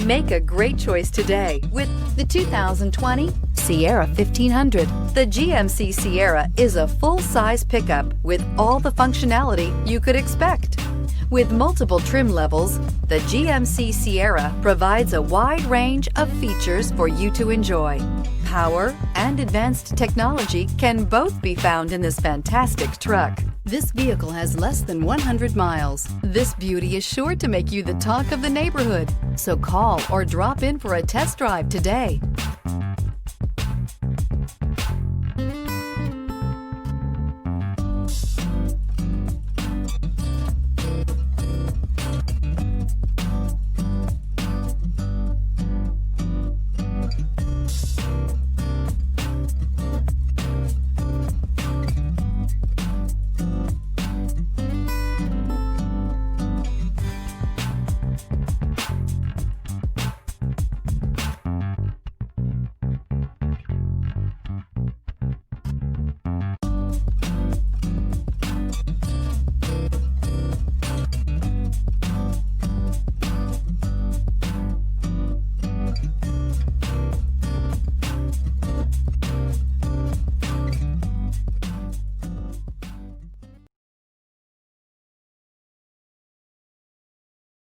Make a great choice today with the 2020 Sierra 1500. The GMC Sierra is a full-size pickup with all the functionality you could expect. With multiple trim levels, the GMC Sierra provides a wide range of features for you to enjoy. Power and advanced technology can both be found in this fantastic truck. This vehicle has less than 100 miles. This beauty is sure to make you the talk of the neighborhood. So call or drop in for a test drive today.